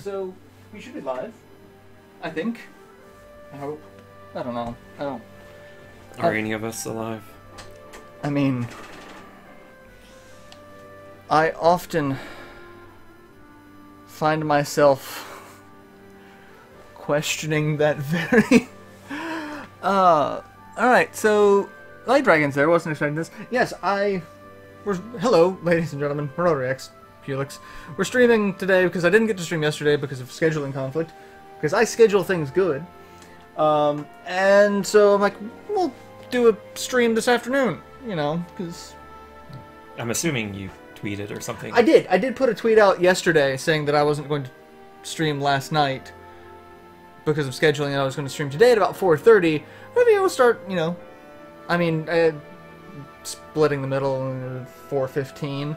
so we should be live. I think. I hope. I don't know. I don't. Are any of us alive? I mean, I often find myself questioning that very... Alright, so... Light Dragon's there, wasn't expecting this. Yes, hello, ladies and gentlemen, MarauderEX, Helix. We're streaming today because I didn't get to stream yesterday because of scheduling conflict. Because I schedule things good. And so I'm like, we'll do a stream this afternoon, you know, because... I'm assuming you tweeted or something. I did. I did put a tweet out yesterday saying that I wasn't going to stream last night because of scheduling, and I was going to stream today at about 4:30. Maybe we'll start, you know, I mean, splitting the middle, 4:15.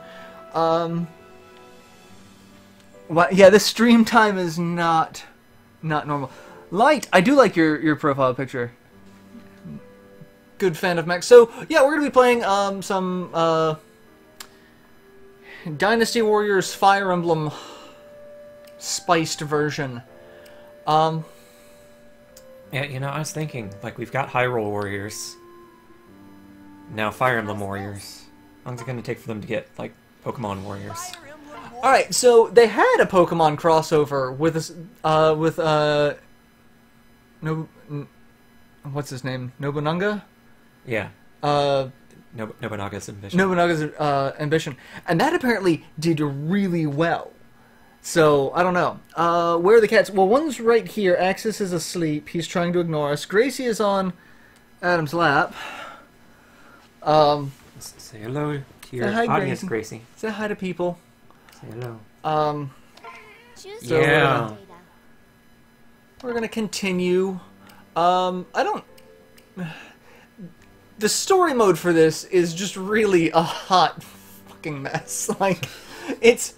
Well, yeah, this stream time is not normal. Light, I do like your profile picture. Good fan of mechs. So, yeah, we're going to be playing some Dynasty Warriors Fire Emblem spiced version. Yeah, you know, I was thinking, like, we've got Hyrule Warriors. Now Fire Emblem Warriors. How long is it going to take for them to get, like, Pokemon Warriors? Alright, so they had a Pokemon crossover with what's his name? Nobunaga? Yeah. Nobunaga's Ambition. Nobunaga's Ambition. And that apparently did really well. So, I don't know. Where are the cats? Well, one's right here. Axis is asleep. He's trying to ignore us. Gracie is on Adam's lap. Say hello to your hi, audience, Gracie. Say hi to people. Say hello. So yeah. We're gonna continue. The story mode for this is just really a hot fucking mess. Like, it's...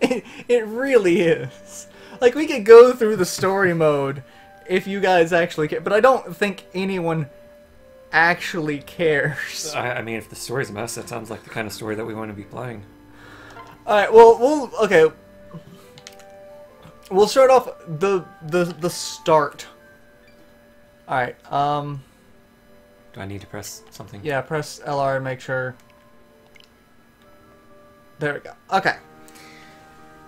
It really is. Like, we could go through the story mode if you guys actually care, but I don't think anyone actually cares. I mean, if the story's a mess, that sounds like the kind of story that we want to be playing. Alright, well, okay. We'll start off the start. Alright, Do I need to press something? yeah, press LR and make sure. There we go. Okay.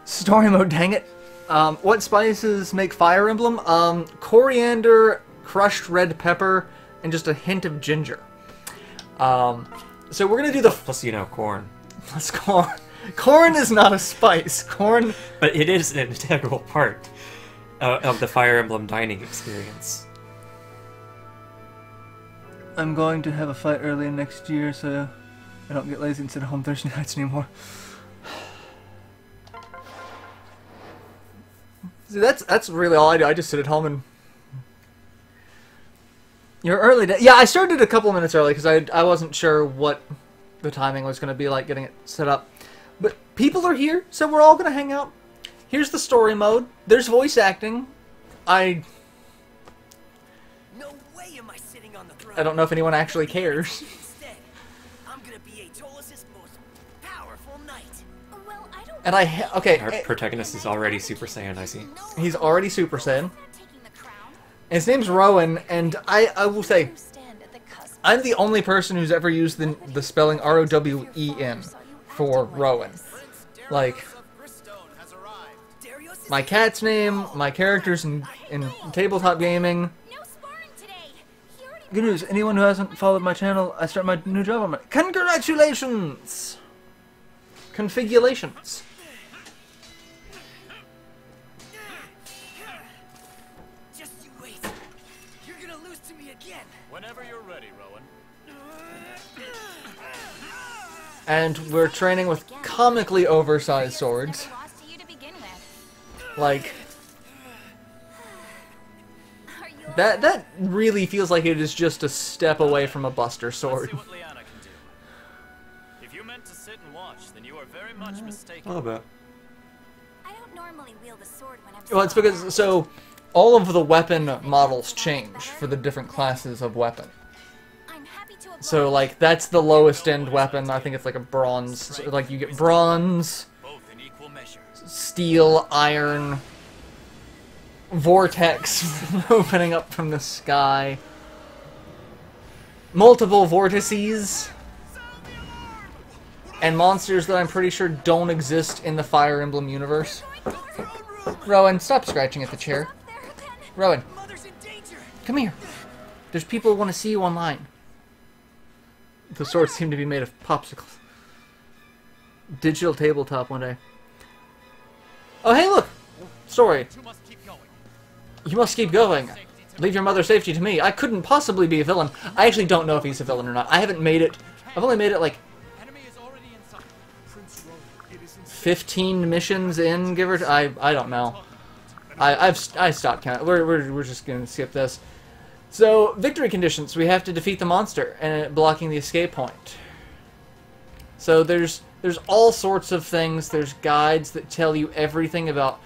Story mode, dang it. What spices make Fire Emblem? Coriander, crushed red pepper, and just a hint of ginger. So we're gonna do the... Plus, you know, corn. Plus corn. Corn is not a spice. Corn... But it is an integral part of the Fire Emblem dining experience. I'm going to have a fight early next year, so I don't get lazy and sit at home Thursday nights anymore. See, that's really all I do. I just sit at home and... You're early day. Yeah, I started a couple minutes early because I wasn't sure what the timing was going to be like getting it set up. But people are here, so we're all going to hang out. Here's the story mode. There's voice acting. No way am I sitting on the throne. I don't know if anyone actually cares. Instead, I'm going to be Atolus's most powerful knight. Well, okay. Our protagonist is already Super Saiyan, I see. He's already Super Saiyan. His name's Rowan, and I will say, I'm the only person who's ever used the spelling R-O-W-E-N for Rowan. Like, my cat's name, my characters in tabletop gaming. Good news, anyone who hasn't followed my channel, I start my new job on my... Congratulations! Configurations. Whenever you're ready, Rowan. And we're training with comically oversized swords. Like, that really feels like it is just a step away from a Buster sword. If you meant to sit and watch, then you are very much mistaken. A little bit. I don't normally wield a sword when I'm... Well, it's because, so, all of the weapon models change for the different classes of weapon. So, like, that's the lowest end weapon. I think it's like a bronze. So, like, you get bronze, steel, iron vortex opening up from the sky. Multiple vortices. And monsters that I'm pretty sure don't exist in the Fire Emblem universe. Rowan, stop scratching at the chair. Rowan, come here. There's people who want to see you online. The swords seem to be made of popsicles. Digital tabletop one day. Oh, hey, look! Story. You must keep going. Leave your mother's safety to me. I couldn't possibly be a villain. I actually don't know if he's a villain or not. I haven't made it. I've only made it like 15 missions in, give or I don't know. I stopped counting. We're just gonna skip this. So victory conditions: we have to defeat the monster and blocking the escape point. So there's all sorts of things. There's guides that tell you everything about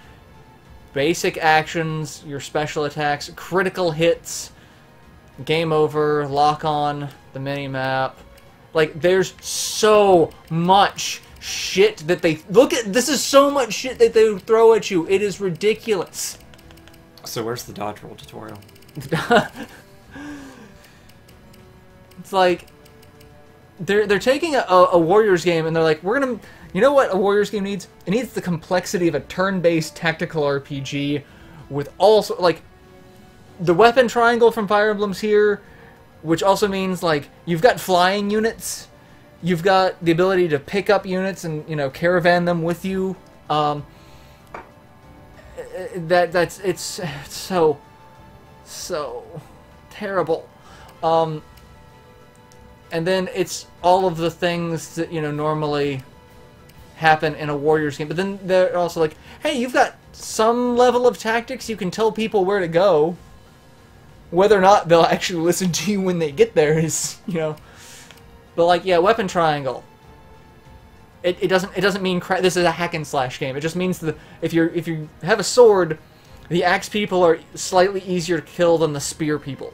basic actions, your special attacks, critical hits, game over, lock on, the mini-map. Like, there's so much shit that they... Look at... This is so much shit that they throw at you. It is ridiculous. So where's the dodge roll tutorial? It's like... They're taking a Warriors game and they're like, we're gonna... You know what a Warriors game needs? It needs the complexity of a turn-based tactical RPG with also, like, the weapon triangle from Fire Emblem's here, which also means, like, you've got flying units, you've got the ability to pick up units and, you know, caravan them with you. It's so terrible. And then it's all of the things that, you know, normally happen in a Warriors game. But then they're also like, hey, you've got some level of tactics. You can tell people where to go. Whether or not they'll actually listen to you when they get there is, you know. But like, yeah, weapon triangle. It doesn't mean this is a hack and slash game. It just means that if you have a sword, the axe people are slightly easier to kill than the spear people.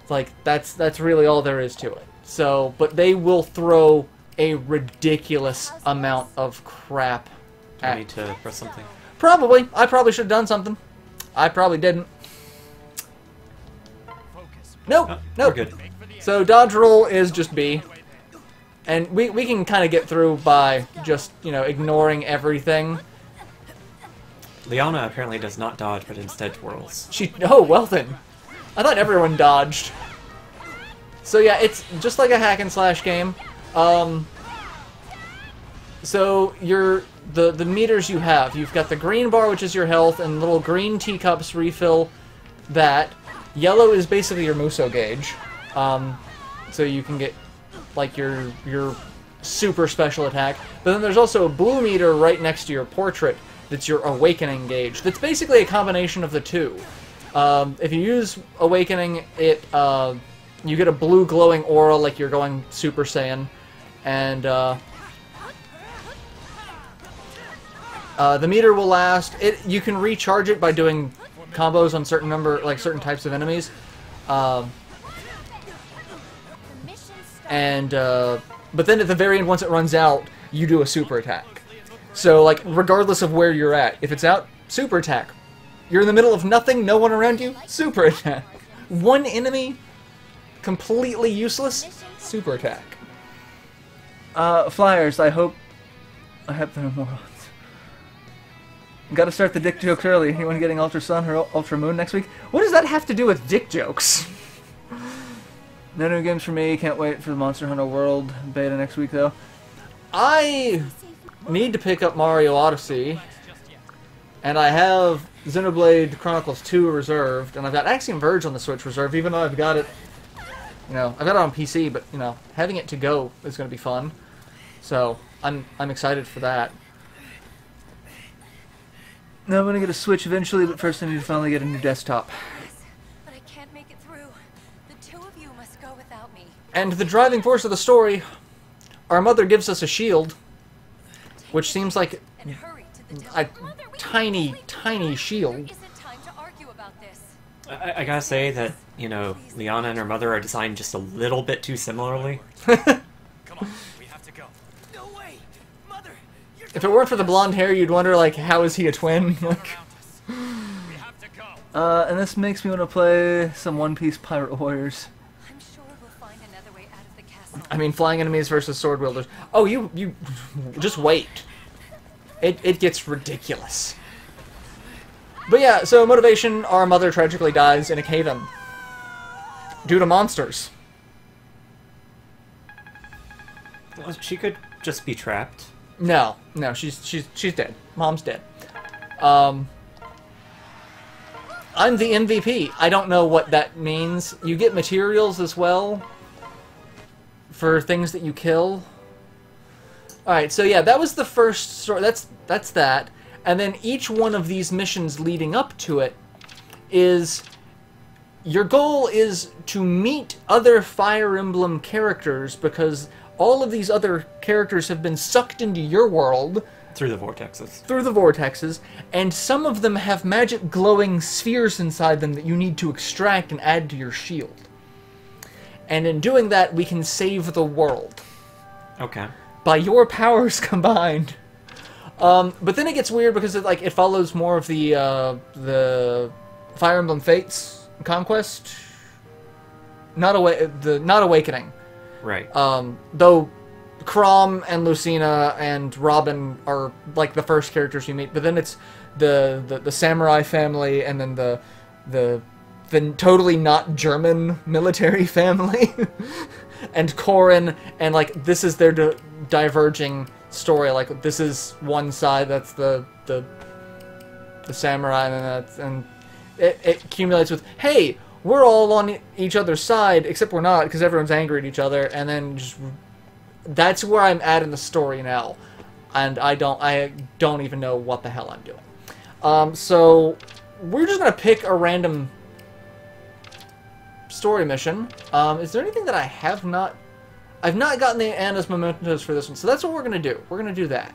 Like, that's really all there is to it. So, but they will throw a ridiculous amount of crap Do I need to press something? Probably. I probably should have done something. I probably didn't. Nope. Oh, Nope. we're good. So dodge roll is just B. And we can kind of get through by just, you know, ignoring everything. Liana apparently does not dodge, but instead twirls. Oh, well then. I thought everyone dodged. So yeah, it's just like a hack and slash game. So the meters you have, you've got the green bar, which is your health, and little green teacups refill that. Yellow is basically your Muso gauge. So you can get like your super special attack. But then there's also a blue meter right next to your portrait that's your awakening gauge. That's basically a combination of the two. If you use awakening, you get a blue glowing aura like you're going Super Saiyan. And the meter will last. You can recharge it by doing combos on certain types of enemies. But then at the very end, once it runs out, you do a super attack. So, like, regardless of where you're at, if it's out, super attack. You're in the middle of nothing, no one around you, super attack. One enemy, completely useless, super attack. Flyers, I hope there are more. Gotta start the dick jokes early. Anyone getting Ultra Sun or Ultra Moon next week? What does that have to do with dick jokes? No new games for me. Can't wait for the Monster Hunter World beta next week, though. I need to pick up Mario Odyssey. And I have Xenoblade Chronicles 2 reserved. And I've got Axiom Verge on the Switch reserved, even though I've got it... You know, I've got it on PC, but, you know, having it to go is going to be fun. So, I'm excited for that. No, I'm going to get a Switch eventually, but first I need to finally get a new desktop. But I can't make it through. The two of you must go without me. And the driving force of the story, our mother gives us a shield, which seems like And hurry to the a Mother, we tiny, can't tiny There shield. isn't time to argue about this. I gotta say that, you know, Liana and her mother are designed just a little bit too similarly. Come on, we have to go. No way! Mother, you're If it weren't for the blonde hair, you'd wonder, like, how is he a twin? Like, We have to go. and this makes me want to play some One Piece Pirate Warriors. I'm sure we'll find another way out of the castle. I mean, flying enemies versus sword wielders. Oh, you just wait. It gets ridiculous. But yeah, so motivation, our mother tragically dies in a cave-in. Due to monsters. Well, she could just be trapped. No, she's dead. Mom's dead. I'm the MVP. I don't know what that means. You get materials as well for things that you kill. Alright, so yeah, that was the first story. That's that. And then each one of these missions leading up to it is... Your goal is to meet other Fire Emblem characters because all of these other characters have been sucked into your world Through the vortexes. through the vortexes, and some of them have magic glowing spheres inside them that you need to extract and add to your shield. And in doing that, we can save the world. Okay. By your powers combined. But then it gets weird because it follows more of the Fire Emblem Fates Conquest, not Awakening. Right. Though Chrom and Lucina and Robin are like the first characters you meet, but then it's the samurai family and then the totally not German military family and Corrin, and like this is their diverging story. Like this is one side, that's the samurai, and it accumulates with, hey, we're all on each other's side, except we're not, because everyone's angry at each other, and then just... That's where I'm at in the story now. And I don't even know what the hell I'm doing. So, we're just gonna pick a random story mission. Is there anything that I have not... I've not gotten the Anna's Mementos for this one, so that's what we're gonna do. We're gonna do that.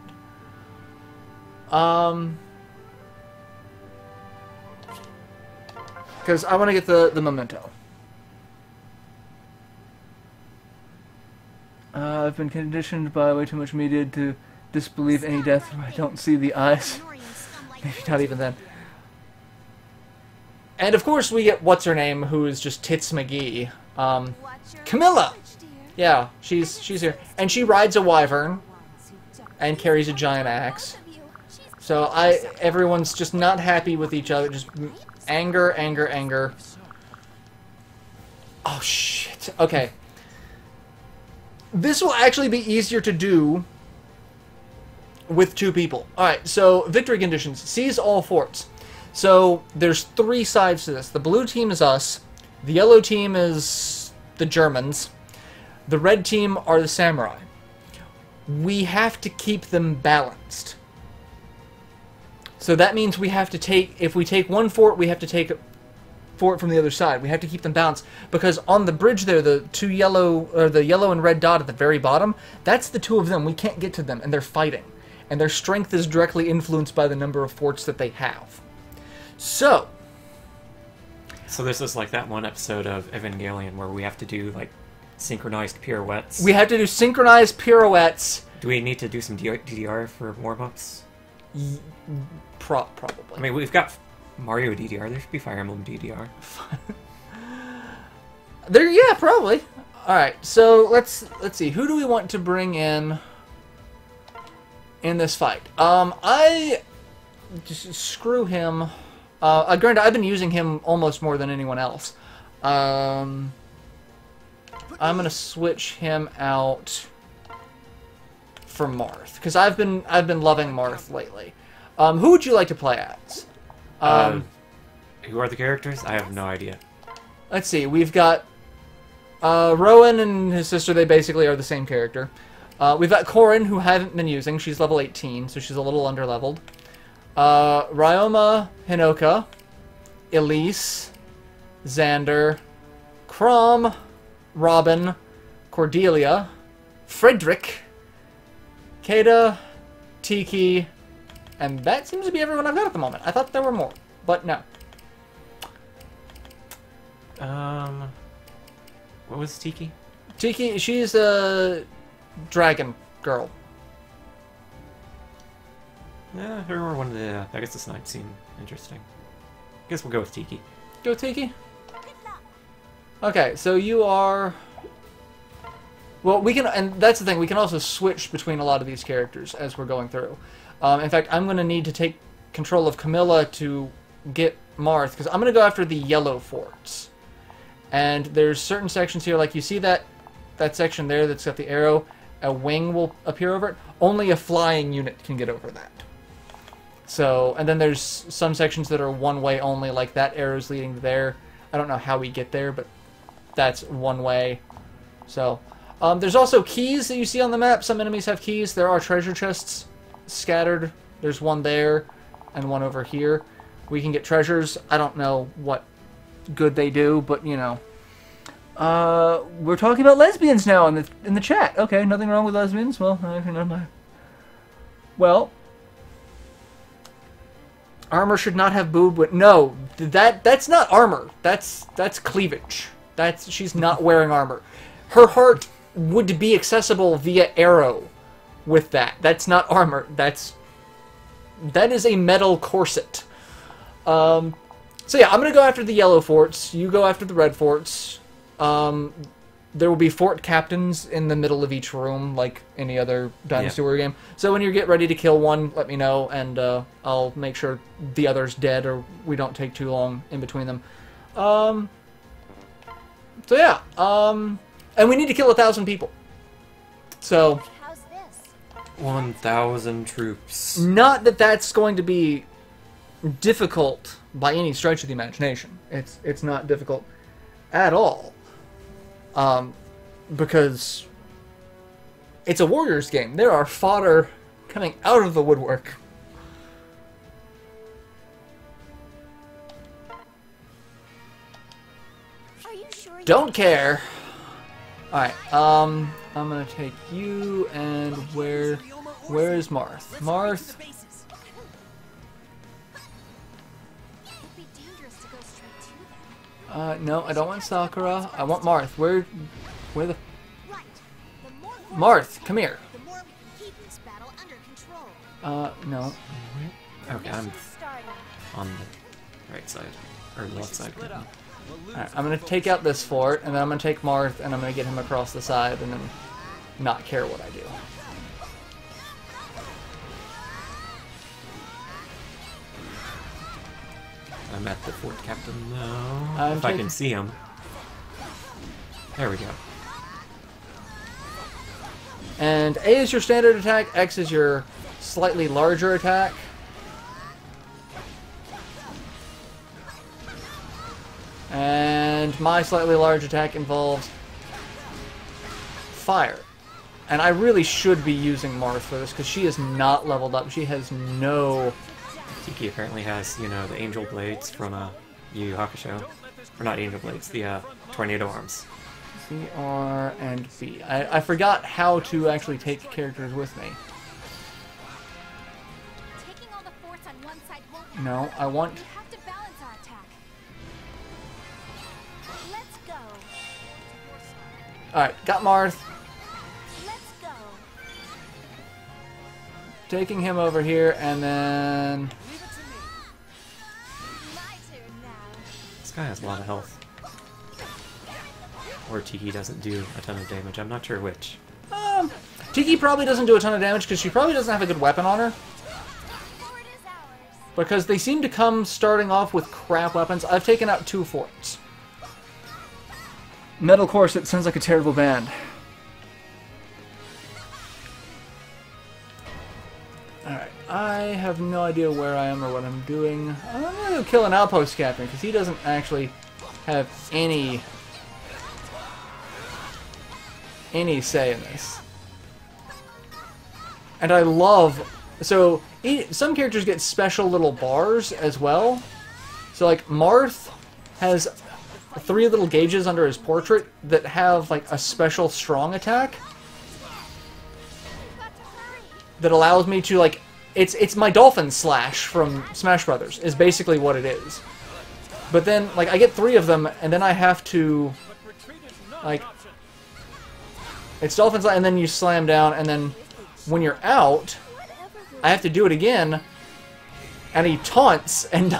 Because I want to get the memento. I've been conditioned by way too much media to disbelieve any death where I don't see the eyes. Maybe not even then. And of course we get what's-her-name, who is just Tits McGee. Camilla! Yeah, she's here. And she rides a wyvern and carries a giant axe. So everyone's just not happy with each other, just... Anger, anger, anger. Oh, shit. Okay. This will actually be easier to do with two people. Alright, so victory conditions. Seize all forts. So there's three sides to this. The blue team is us. The yellow team is the Germans. The red team are the samurai. We have to keep them balanced. So that means we have to take, if we take one fort, we have to take a fort from the other side. We have to keep them balanced. Because on the bridge there, the yellow and red dot at the very bottom, that's the two of them. We can't get to them, and they're fighting. And their strength is directly influenced by the number of forts that they have. So this is like that one episode of Evangelion where we have to do, like, synchronized pirouettes. we have to do synchronized pirouettes. Do we need to do some DDR for warm-ups? Probably. I mean, we've got Mario DDR. There should be Fire Emblem DDR. Yeah, probably. All right, so let's see. Who do we want to bring in this fight? I just screw him. Granted, I've been using him almost more than anyone else. I'm gonna switch him out for Marth because I've been loving Marth lately. Who would you like to play as? Who are the characters? I have no idea. Let's see. We've got Rowan and his sister. They basically are the same character. We've got Corrin, who I haven't been using. She's level 18, so she's a little underleveled. Ryoma, Hinoka, Elise, Xander, Chrom, Robin, Cordelia, Frederick, Kata, Tiki, and that seems to be everyone I've got at the moment. I thought there were more, but no. What was Tiki? Tiki, she's a dragon girl. Yeah, her or one of the Pegasus Knights seem interesting. Guess we'll go with Tiki. Go Tiki? Okay, so you are... Well, we can... And that's the thing, we can also switch between a lot of these characters as we're going through. In fact, I'm going to need to take control of Camilla to get Marth, because I'm going to go after the yellow forts. And there's certain sections here, like you see that section there that's got the arrow, a wing will appear over it. Only a flying unit can get over that. So, and then there's some sections that are one way only, like that arrow's leading there. I don't know how we get there, but that's one way. So, there's also keys that you see on the map. Some enemies have keys. There are treasure chests scattered. There's one there and one over here. We can get treasures. I don't know what good they do, but you know. We're talking about lesbians now in the chat. Okay, nothing wrong with lesbians. Well, armor should not have boob. No, that's not armor. That's cleavage. She's not wearing armor. Her heart would be accessible via arrow with that. That's not armor. That is a metal corset. So yeah, I'm gonna go after the yellow forts. You go after the red forts. There will be fort captains in the middle of each room, like any other Dynasty Warrior game. So when you get ready to kill one, let me know, and I'll make sure the other's dead, or we don't take too long in between them. So yeah, and we need to kill 1,000 people. So 1,000 troops. Not that that's going to be difficult by any stretch of the imagination. It's not difficult at all. Because it's a Warriors game. There are fodder coming out of the woodwork. Are you sure you Don't care. Alright, I'm gonna take you, and where is Marth? Marth. It'd be dangerous to go straight to them. No, I don't want Sakura. I want Marth. Where the... Right. The more Marth, come here. the more we can keep this battle under control. No. Okay, I'm Starting. on the right side. Or left side. Alright, I'm gonna take out this fort, and then I'm gonna take Marth, and I'm gonna get him across the side, and then not care what I do. I'm at the fort captain now. If I can see him. There we go. And A is your standard attack, X is your slightly larger attack. And my slightly large attack involves fire. And I really should be using Marth for this, because she is not leveled up. She has no... Tiki apparently has, you know, the angel blades from Yu Yu Hakusho. Or not angel blades, the tornado arms. C, R, and B. I forgot how to actually take characters with me. Taking all the forts on one side won't work. No, I want... We have to balance our attack. Let's go. Alright, got Marth. Let's go. Taking him over here, and then... My turn now. This guy has a lot of health. Or Tiki doesn't do a ton of damage. I'm not sure which. Tiki probably doesn't do a ton of damage, because she probably doesn't have a good weapon on her. Fort is ours. Because they seem to come starting off with crap weapons. I've taken out 2 forts. Metal Corset sounds like a terrible band. Alright, I have no idea where I am or what I'm doing. I'm gonna go kill an outpost captain, because he doesn't actually have any say in this. And I love... So, some characters get special little bars as well. So, like, Marth has 3 little gauges under his portrait that have, like, a special strong attack that allows me to, like... It's my Dolphin Slash from Smash Brothers, is basically what it is. But then, like, I get 3 of them, and then I have to, like... It's Dolphin Slash, and then you slam down, and then when you're out... I have to do it again, and he taunts, and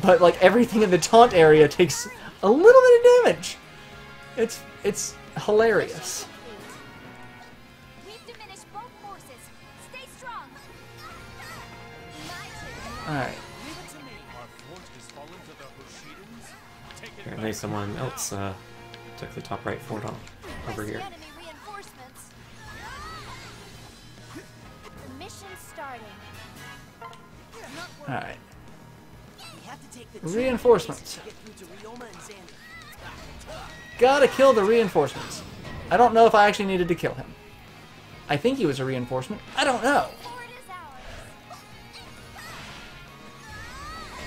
but like everything in the taunt area takes a little bit of damage. It's hilarious. We've diminished both forces. Stay strong. Alright. Apparently someone else took the top right fort on over here. Enemy reinforcements. The mission's starting. Alright. Reinforcements. Gotta kill the reinforcements. I don't know if I actually needed to kill him. I think he was a reinforcement. I don't know. Fort is ours.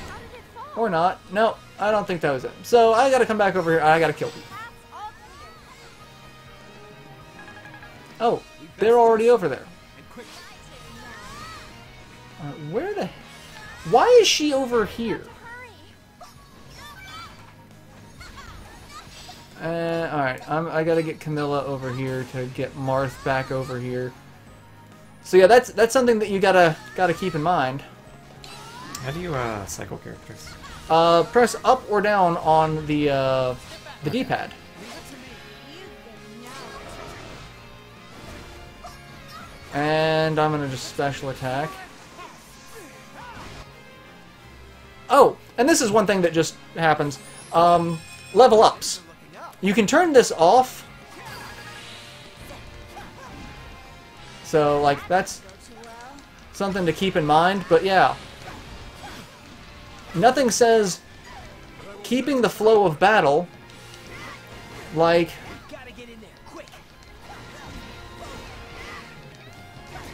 How did it fall? Or not. No, I don't think that was it. So I gotta come back over here. I gotta kill people. That's all clear. Oh, they're already over there. Where the... Why is she over here? Hurry. Alright, I gotta get Camilla over here to get Marth back over here. So yeah, that's something that you gotta keep in mind. How do you cycle characters? Press up or down on the D-pad. And I'm gonna just special attack. Oh, and this is one thing that just happens. Level ups. You can turn this off. So, like, that's something to keep in mind, but yeah. Nothing says keeping the flow of battle like...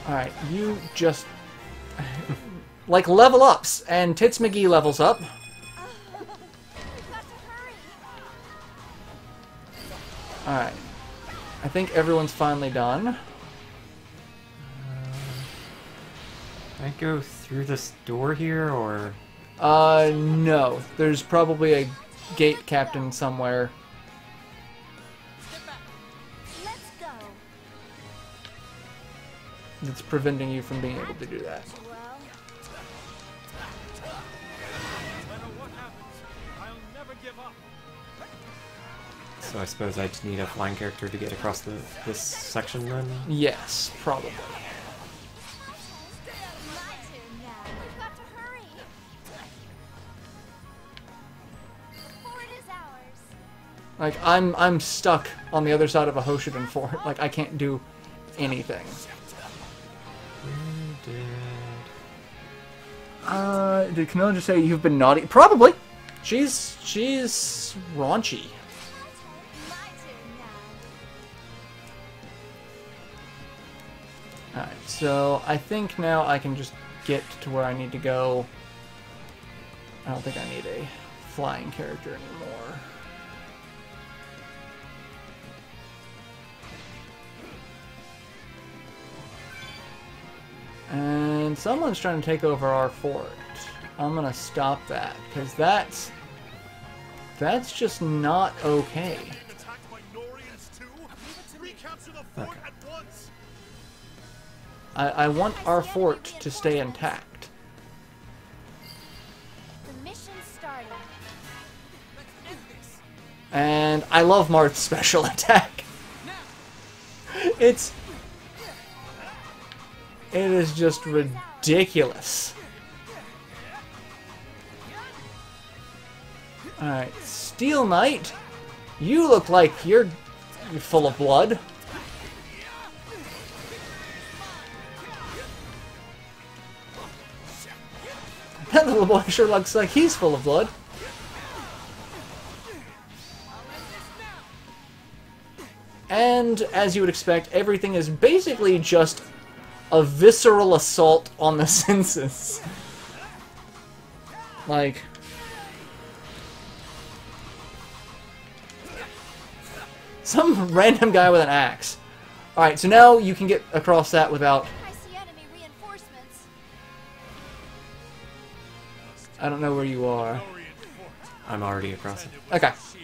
Alright, you just... like level ups, and Tits McGee levels up. We've got to hurry. Alright. I think everyone's finally done. Can I go through this door here, or...? No. There's probably a gate captain somewhere. Let's go. That's preventing you from being able to do that. Well, So I suppose I just need a flying character to get across this section then? Yes, probably. my turn now. We've got to hurry. Fort is ours. Like, I'm stuck on the other side of a Hoshiden fort. Like, I can't do anything. Did Camilla just say you've been naughty? Probably. She's raunchy. My turn now. Alright, so I think now I can just get to where I need to go. I don't think I need a flying character anymore. And someone's trying to take over our fort. I'm gonna stop that, because that's just not okay. Okay. I want our fort to stay intact. The mission's starting. And I love Marth's special attack. It is just ridiculous. Alright, Steel Knight, you look like you're full of blood. That little boy sure looks like he's full of blood. And, as you would expect, everything is basically just a visceral assault on the senses. Like... some random guy with an axe. Alright, so now you can get across that without... I see enemy reinforcements. I don't know where you are. I'm already across it. Okay. That's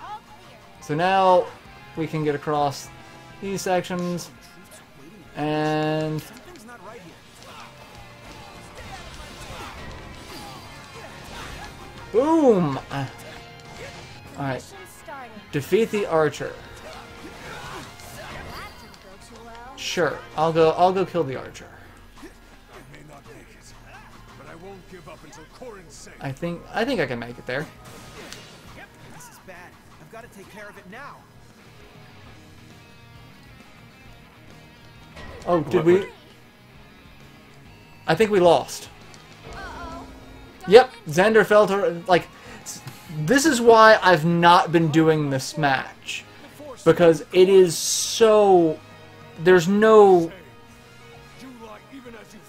all clear. So now we can get across these sections. And boom! Alright. Defeat the archer. Sure, I'll go kill the archer. I think I can make it there. This is bad. I've got to take care of it now. Oh, did we? I think we lost. Yep, Xander fell to, like, this is why I've not been doing this match. Because it is so, there's no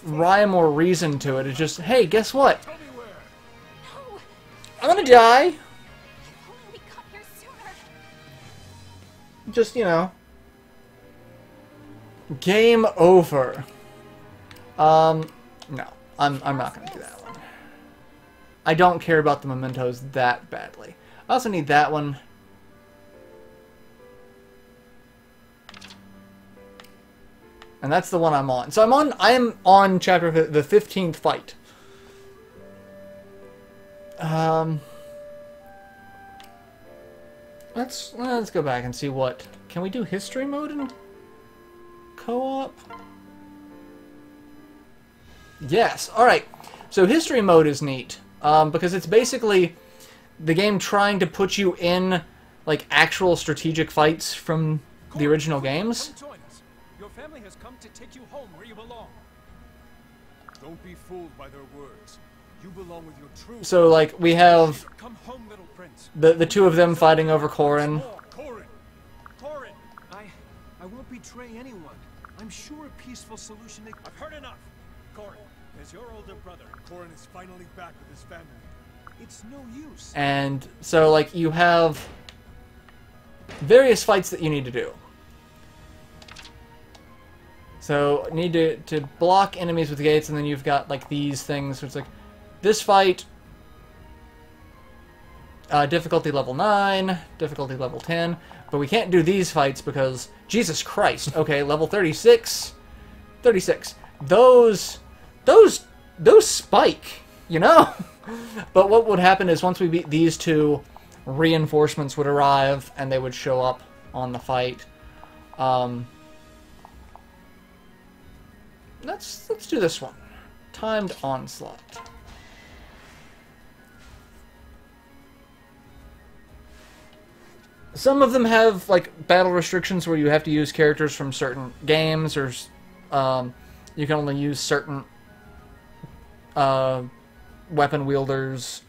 rhyme or reason to it. It's just, hey, guess what? I'm gonna die. Just, you know. Game over. No, I'm not gonna do that one. I don't care about the mementos that badly. I also need that one. And that's the one I'm on. So I am on chapter the 15th fight. Let's go back and see what. Can we do history mode in co-op? Yes. All right. So history mode is neat because it's basically the game trying to put you in like actual strategic fights from the original games. Your family has come to take you home where you belong. Don't be fooled by their words. You belong with your true. So like we have Come home, little prince. the two of them fighting over Corrin. Corrin. I won't betray anyone. I'm sure a peaceful solution. I've heard enough. Corrin, as your older brother, Corrin is finally back with his family. It's no use. And so like you have various fights that you need to do. So need to block enemies with gates, and then you've got like these things. So it's like this fight, difficulty level 9, difficulty level 10, but we can't do these fights because Jesus Christ. Okay, level 36, 36. Those spike, you know. But what would happen is once we beat these two, reinforcements would arrive and they would show up on the fight. Let's do this one. Timed onslaught. Some of them have like battle restrictions where you have to use characters from certain games, or you can only use certain weapon wielders,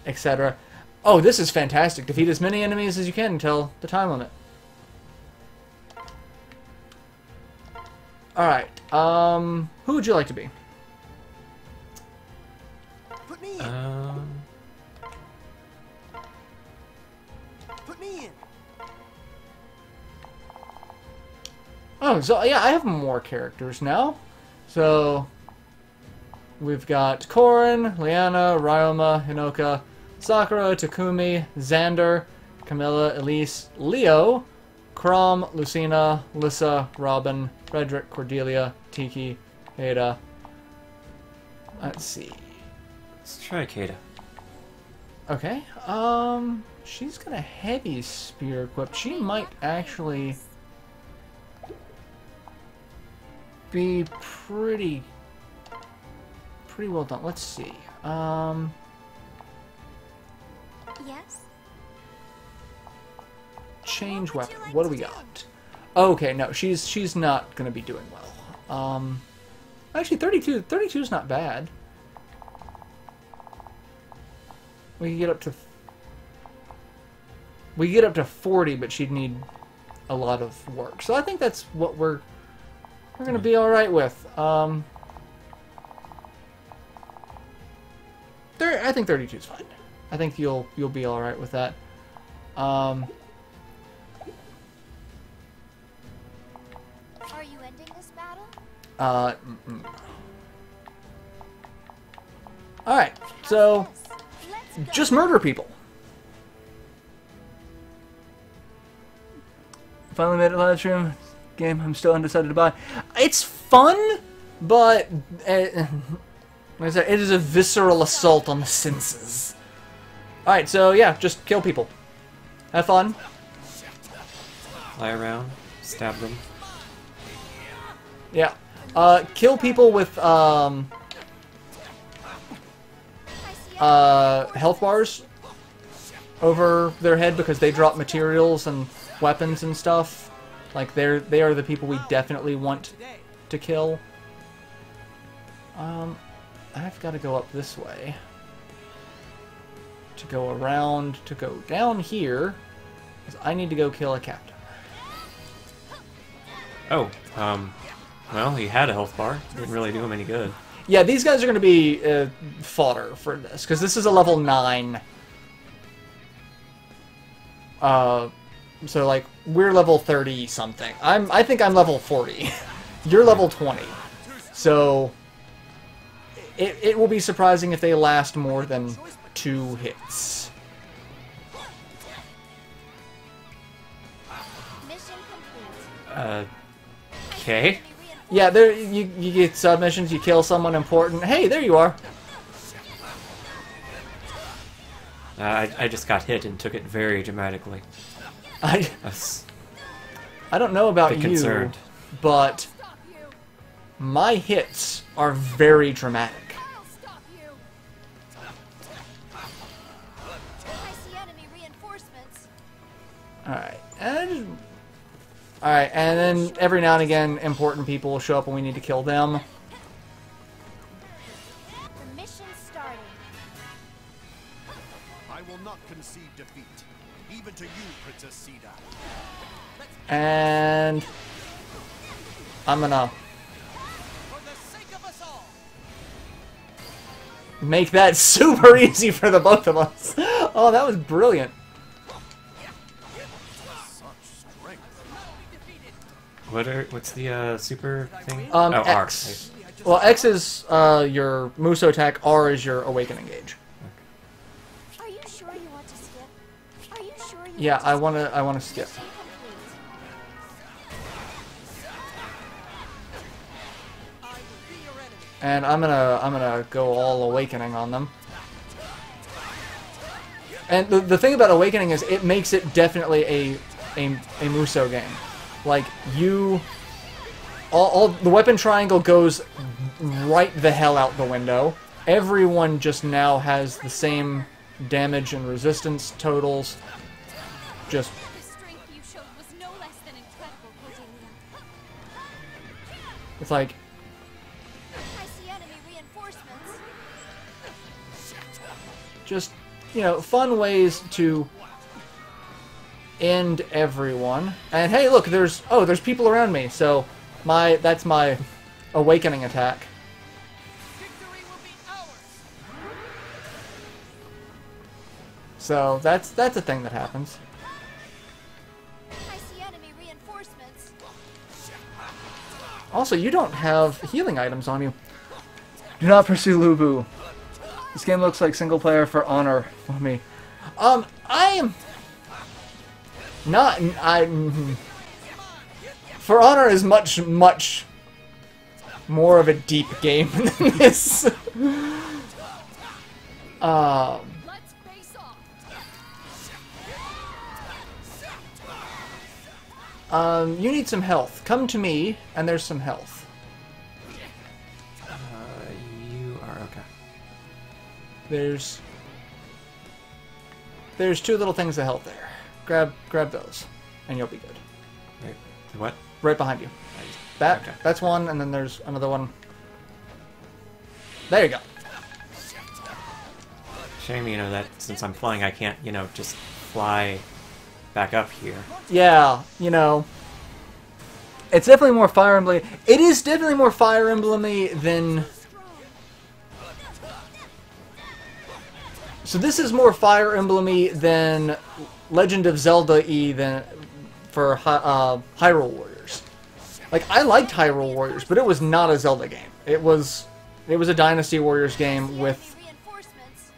etc. Oh, this is fantastic. Defeat as many enemies as you can until the time limit. Alright, who would you like to be? Put me in. Put me in. Oh, so yeah, I have more characters now. So we've got Corrin, Liana, Ryoma, Hinoka, Sakura, Takumi, Xander, Camilla, Elise, Leo, Crom, Lucina, Lissa, Robin, Frederick, Cordelia, Tiki, Ada. Let's see. Let's try Kata. Okay. She's got a heavy spear equipped. She might actually be pretty well done. Let's see. Yes? Change What would weapon. you like What do to we do? got? Okay, no, she's not gonna be doing well. Actually, 32 is not bad. We can get up to 40, but she'd need a lot of work. So I think that's what we're gonna be all right with. I think 32 is fine. I think you'll be all right with that. Are you ending this battle? Alright, so Let's go. just murder people. Finally made it live stream. Game I'm still undecided to buy. It's fun, but like I said, it is a visceral assault on the senses. Alright, so yeah, just kill people. Have fun. Fly around, stab them. Yeah. Kill people with health bars over their head because they drop materials and weapons and stuff. Like they are the people we definitely want to kill. I've got to go up this way to go around to go down here because I need to go kill a captain. Oh, well, he had a health bar. Didn't really do him any good. Yeah, these guys are going to be fodder for this because this is a level 9. So like we're level 30 something. I think I'm level 40. You're level 20. So it will be surprising if they last more than 2 hits. Mission complete. Okay. Yeah, there you get submissions, you kill someone important. Hey, there you are. I just got hit and took it very dramatically. I don't know about you, concerned. but my hits are very dramatic. I'll stop you. I see enemy reinforcements. Alright, and then every now and again, important people will show up and we need to kill them. The mission's starting. I will not concede defeat, even to you, Princess Sida. And I'm gonna For the sake of us all. make that super easy for the both of us. Oh, that was brilliant. What's the super thing? X. Well, X is your Muso attack, R is your awakening gauge. Are you sure you want to skip? Are you sure you Yeah, want to I wanna skip. Mission complete. And I'm gonna go all awakening on them. And the thing about awakening is it makes it definitely a Muso game. Like all the weapon triangle goes right the hell out the window. Everyone just now has the same damage and resistance totals. Just The strength you showed was no less than incredible, Cordelia. it's like I see enemy reinforcements. just, you know, fun ways to end everyone. And hey, look, there's people around me. So that's my awakening attack. Victory will be ours. So that's a thing that happens. I see enemy reinforcements. Also, you don't have healing items on you. Do not pursue Lubu. This game looks like single player For Honor for me. I am not. For Honor is much more of a deep game than this. Let's face off. You need some health. Come to me, and there's some health. You are okay. There's 2 little things of health there. Grab those, and you'll be good. Wait, what? Right behind you. Okay. That's one, and then there's another one. There you go. Shame, that since I'm flying, I can't, just fly back up here. Yeah, it's definitely more Fire Emblem. It is definitely more Fire Emblem-y than. So this is more Fire Emblem-y than Legend of Zelda-y than for Hyrule Warriors. Like, I liked Hyrule Warriors, but it was not a Zelda game. It was a Dynasty Warriors game with, Reinforcements.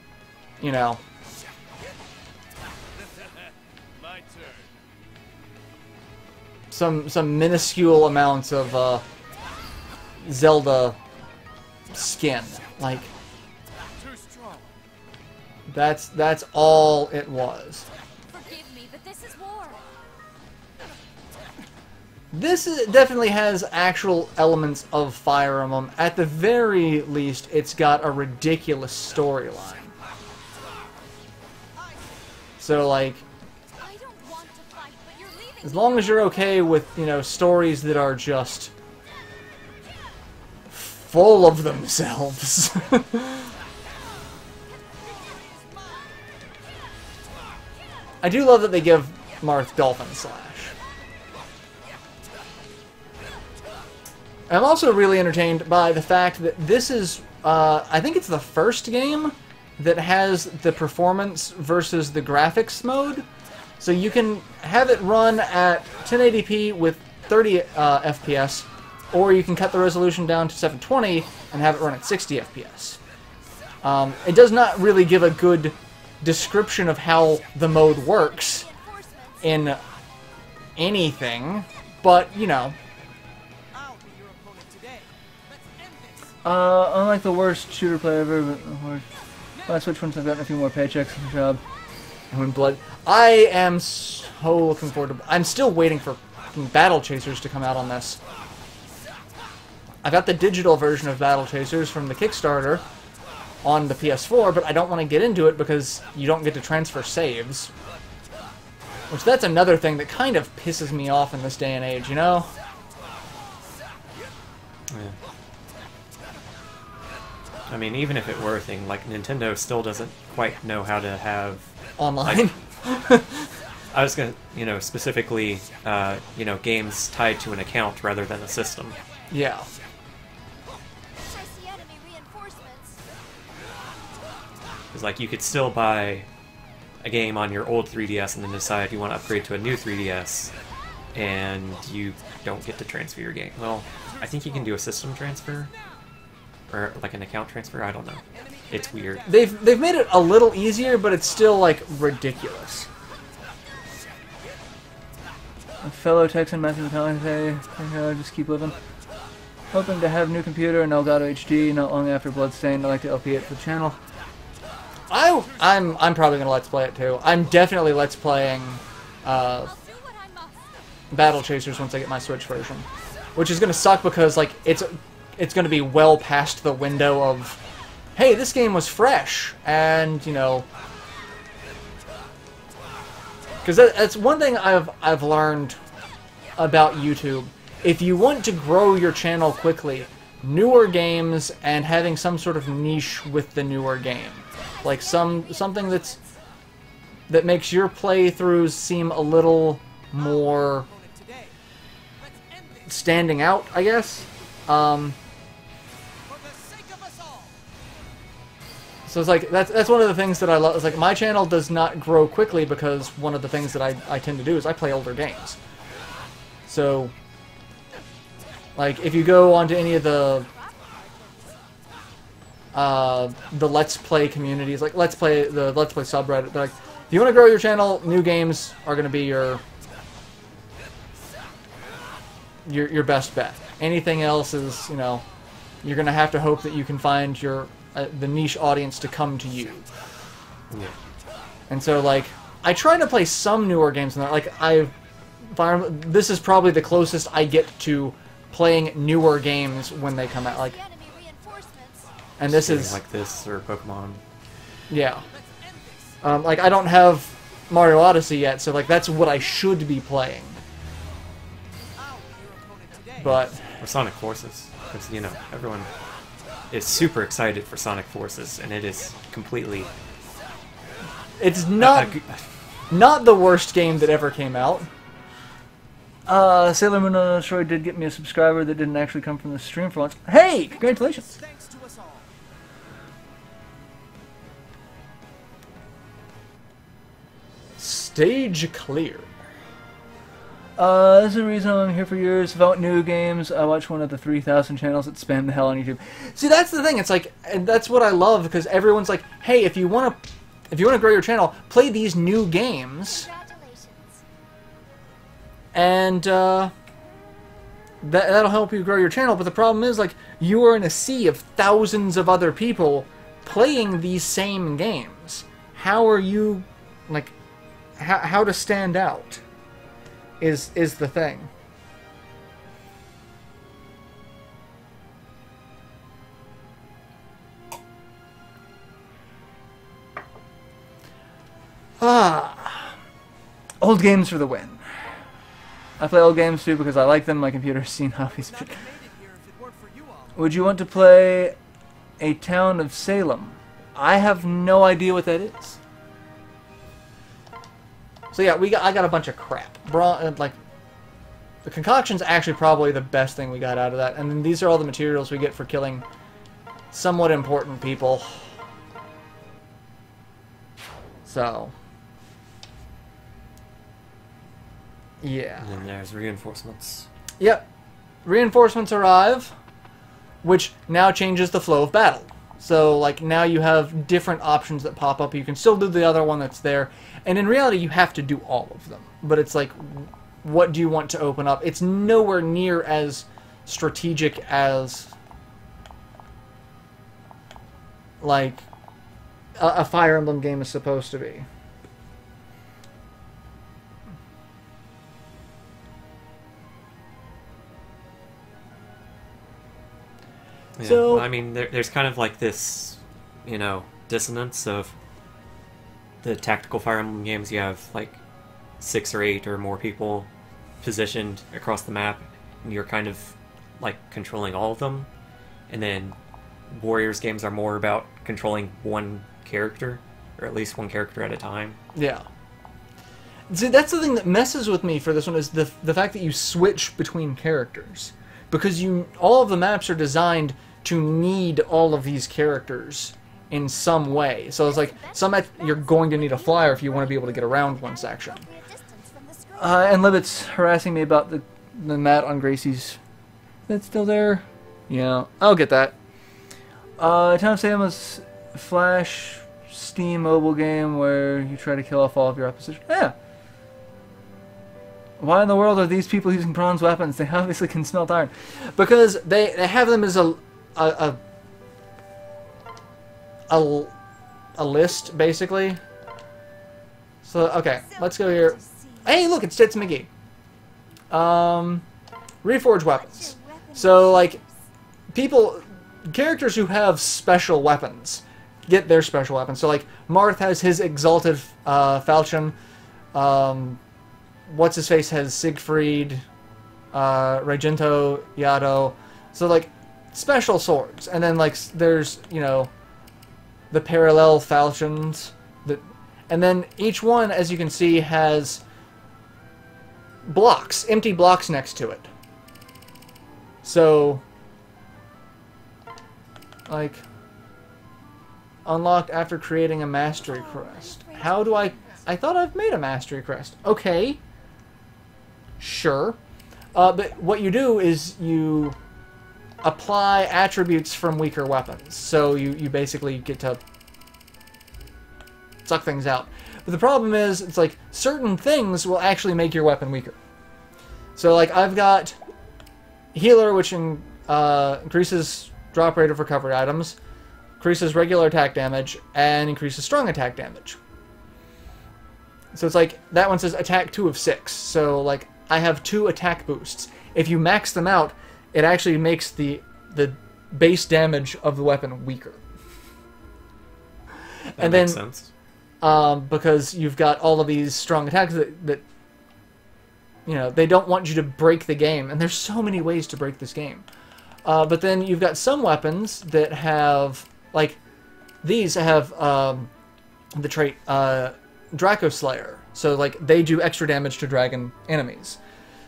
My turn. some minuscule amounts of Zelda skin. Like, that's all it was. Forgive me, but this is war. This definitely has actual elements of Fire Emblem. At the very least, it's got a ridiculous storyline. So, like, I don't want to fight, but you're leaving. as long as you're okay with, you know, stories that are just full of themselves. I do love that they give Marth Dolphin Slash. I'm also really entertained by the fact that this is, I think it's the first game that has the performance versus the graphics mode. So you can have it run at 1080p with 30 FPS, or you can cut the resolution down to 720 and have it run at 60 FPS. It does not really give a good description of how the mode works in anything, but, you know. Unlike the worst shooter player ever, but last Switch once I've gotten a few more paychecks from the job. And when Blood... I am so looking forward to... I'm still waiting for Battle Chasers to come out on this. I got the digital version of Battle Chasers from the Kickstarter on the PS4, but I don't want to get into it because you don't get to transfer saves. Which, that's another thing that kind of pisses me off in this day and age, you know? Yeah. I mean, even if it were a thing, like, Nintendo still doesn't quite know how to have... Online? Like, I was gonna, you know, specifically, you know, games tied to an account rather than a system. Yeah. I see enemy reinforcements. Because, like, you could still buy a game on your old 3DS and then decide you want to upgrade to a new 3DS, and you don't get to transfer your game. Well, I think you can do a system transfer, or like an account transfer. I don't know. It's weird. They've made it a little easier, but it's still, like, ridiculous. A fellow Texan Matthew McConaughey, just keep living. Hoping to have a new computer and Elgato HD not long after Bloodstained. I like to LP it for the channel. I'm probably gonna Let's Play it too. I'm definitely Let's Playing Battle Chasers once I get my Switch version, which is gonna suck because, like, it's gonna be well past the window of, hey, this game was fresh, and, you know, because that's one thing I've learned about YouTube. If you want to grow your channel quickly, newer games and having some sort of niche with the newer game, like something that makes your playthroughs seem a little more standing out, I guess. So it's like, that's one of the things that I love. It's like, my channel does not grow quickly because one of the things that I tend to do is I play older games. So, like, if you go onto any of the Let's Play communities, like the Let's Play subreddit, they're like, if you want to grow your channel, new games are going to be your best bet. Anything else is, you know, you're going to have to hope that you can find the niche audience to come to you. Yeah. And so, like, I try to play some newer games in there. Like, this is probably the closest I get to playing newer games when they come out. Like, and this is like this or Pokemon. Yeah. Like, I don't have Mario Odyssey yet, so, like, that's what I should be playing. But Or Sonic Forces, because, you know, everyone is super excited for Sonic Forces, and it is completely... It's not the worst game that ever came out. Sailor Moon on Asteroid did get me a subscriber that didn't actually come from the stream for once. Hey! Congratulations! Stage clear. This is the reason I'm here for years. About new games, I watch one of the 3,000 channels that spam the hell on YouTube. See, that's the thing. It's like, and that's what I love, because everyone's like, hey, if you want to grow your channel, play these new games. And that'll help you grow your channel. But the problem is, like, you are in a sea of thousands of other people playing these same games. How are you, like, how to stand out is the thing. Old games for the win. I play old games too because I like them. My computer's seen hobbies. Would you want to play A Town of Salem? I have no idea what that is. So yeah, I got a bunch of crap. Like, the concoction's actually probably the best thing we got out of that. And then these are all the materials we get for killing somewhat important people. So, yeah. And then there's reinforcements. Yep. Reinforcements arrive, which now changes the flow of battle. So, like, now you have different options that pop up. You can still do the other one that's there. And in reality, you have to do all of them. But it's like, what do you want to open up? It's nowhere near as strategic as, like, a Fire Emblem game is supposed to be. Yeah, So, I mean, there's kind of like this, you know, dissonance of the tactical Fire Emblem games. You have like 6 or 8 or more people positioned across the map, and you're kind of like controlling all of them. And then Warriors games are more about controlling one character, or at least one character at a time. yeah. See, that's the thing that messes with me for this one, is the fact that you switch between characters. Because all of the maps are designed to need all of these characters in some way. So it's like, you're going to need a flyer if you want to be able to get around one section. And Libet's harassing me about the mat on Gracie's. That's still there? Yeah, I'll get that. Town of Salem is a Flash Steam mobile game where you try to kill off all of your opposition. Yeah. Why in the world are these people using bronze weapons? They obviously can smelt iron. Because they have them as a list, basically. So, okay, let's go here. Hey, look, it's Tits McGee. Reforge weapons. So, like, characters who have special weapons get their special weapons. So, like, Marth has his Exalted Falchion. What's-his-face has Siegfried, Regento, Yado. So, like, special swords. And then, like, there's, you know, the parallel falchions. And then each one, as you can see, has blocks, empty blocks next to it. So, like, unlocked after creating a mastery crest. How do I thought I've made a mastery crest. Okay. Sure. But what you do is you apply attributes from weaker weapons. So you basically get to suck things out. But the problem is, it's like, certain things will actually make your weapon weaker. So, like, I've got Healer, which increases drop rate of recovery items, increases regular attack damage, and increases strong attack damage. So it's like, that one says attack 2 of 6. So, like, I have 2 attack boosts. If you max them out, it actually makes the base damage of the weapon weaker. That makes sense. Because you've got all of these strong attacks that, you know, they don't want you to break the game. And there's so many ways to break this game. But then you've got some weapons that have, like, these have the trait Draco Slayer. So, like, they do extra damage to dragon enemies.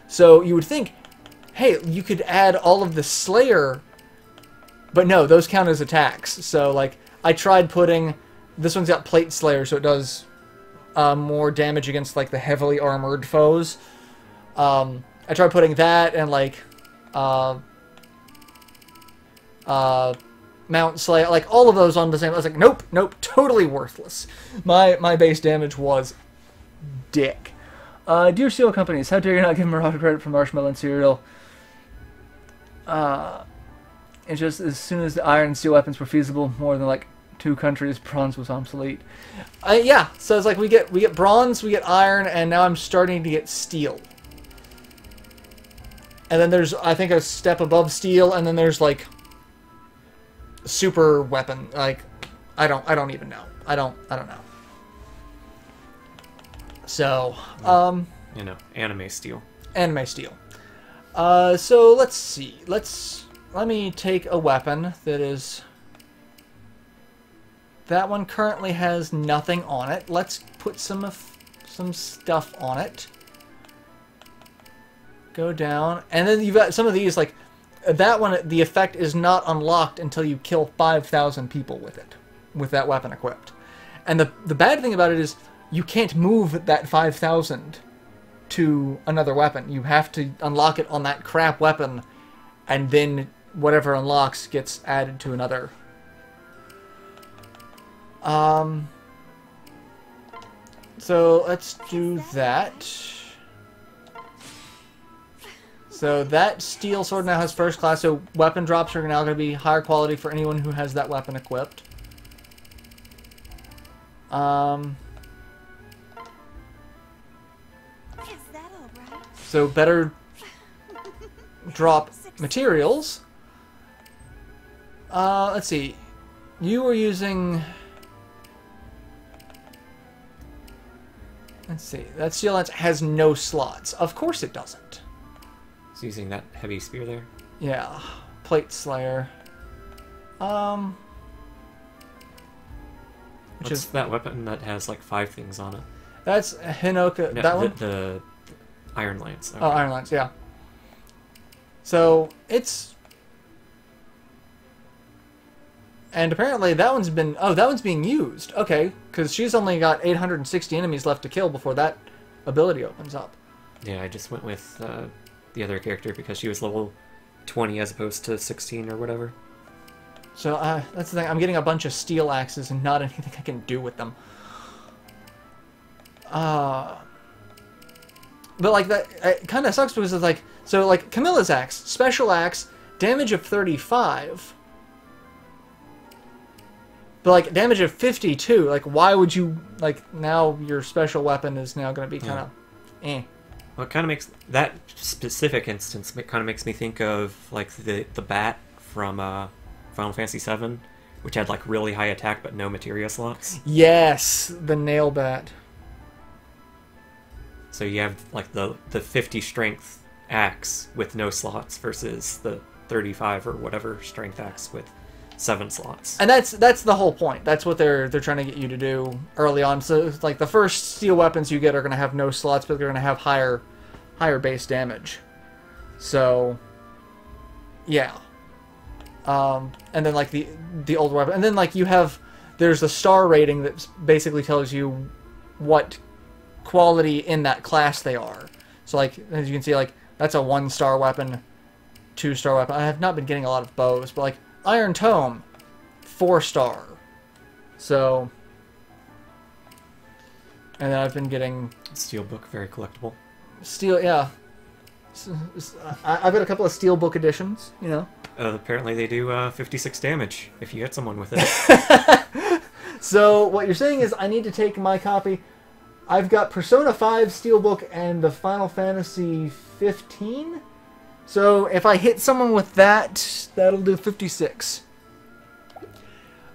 So you would think, hey, you could add all of the Slayer, but no, those count as attacks. So, like, I tried putting, this one's got Plate Slayer, so it does more damage against, like, the heavily armored foes. I tried putting that and, like, Mount Slayer, like, all of those on the same. I was like, nope, totally worthless. My base damage was dick. Dear cereal companies, how dare you not give Marauder credit for marshmallow and cereal? It's just as soon as the iron and steel weapons were feasible, more than like 2 countries, bronze was obsolete. Yeah, so it's like we get bronze, we get iron, and now I'm starting to get steel. And then there's, I think, a step above steel, and then there's like super weapon. Like, I don't even know. I don't know. So, you know, anime steel. Anime steel. So let's see. Let me take a weapon that is. That one currently has nothing on it. Let's put some stuff on it. Go down, and then you've got some of these, like that one. The effect is not unlocked until you kill 5,000 people with it, with that weapon equipped. And the bad thing about it is you can't move that 5,000 to another weapon. You have to unlock it on that crap weapon, and then whatever unlocks gets added to another. So let's do that. So that steel sword now has first class, so weapon drops are now going to be higher quality for anyone who has that weapon equipped. Is that all right? So better drop materials. Let's see. You were using... Let's see. That steel lance has no slots. Of course it doesn't. It's using that heavy spear there. Yeah. Plate Slayer. Which What's is that weapon that has like 5 things on it? That's Hinoka. No, that one? The Iron Lance. Okay. Oh, Iron Lance, yeah. So, it's... And apparently that one's been... Oh, that one's being used. Okay, because she's only got 860 enemies left to kill before that ability opens up. Yeah, I just went with the other character because she was level 20 as opposed to 16 or whatever. So, that's the thing. I'm getting a bunch of steel axes and not anything I can do with them. But, like, that it kind of sucks because it's like... So, like, Camilla's axe, special axe, damage of 35... But, like, damage of 52, like, why would you, like, now your special weapon is now going to be kind of, Well, it kind of makes, that specific instance, it kind of makes me think of, like, the bat from Final Fantasy VII, which had, like, really high attack but no materia slots. Yes, the nail bat. So you have, like, the 50 strength axe with no slots versus the 35 or whatever strength axe with 7 slots. And that's the whole point. That's what they're trying to get you to do early on. So it's like the first steel weapons you get are going to have no slots, but they're going to have higher base damage. So yeah. And then like the older weapon, and then like there's a star rating that basically tells you what quality in that class they are. So like as you can see, like that's a 1-star weapon, 2-star weapon. I have not been getting a lot of bows, but like Iron Tome, 4-star. So, and then I've been getting Steelbook, very collectible. steel. Yeah, I've got a couple of Steelbook editions. You know. Apparently they do 56 damage if you hit someone with it. So what you're saying is I need to take my copy. I've got Persona 5 Steelbook and the Final Fantasy 15. So if I hit someone with that, that'll do 56.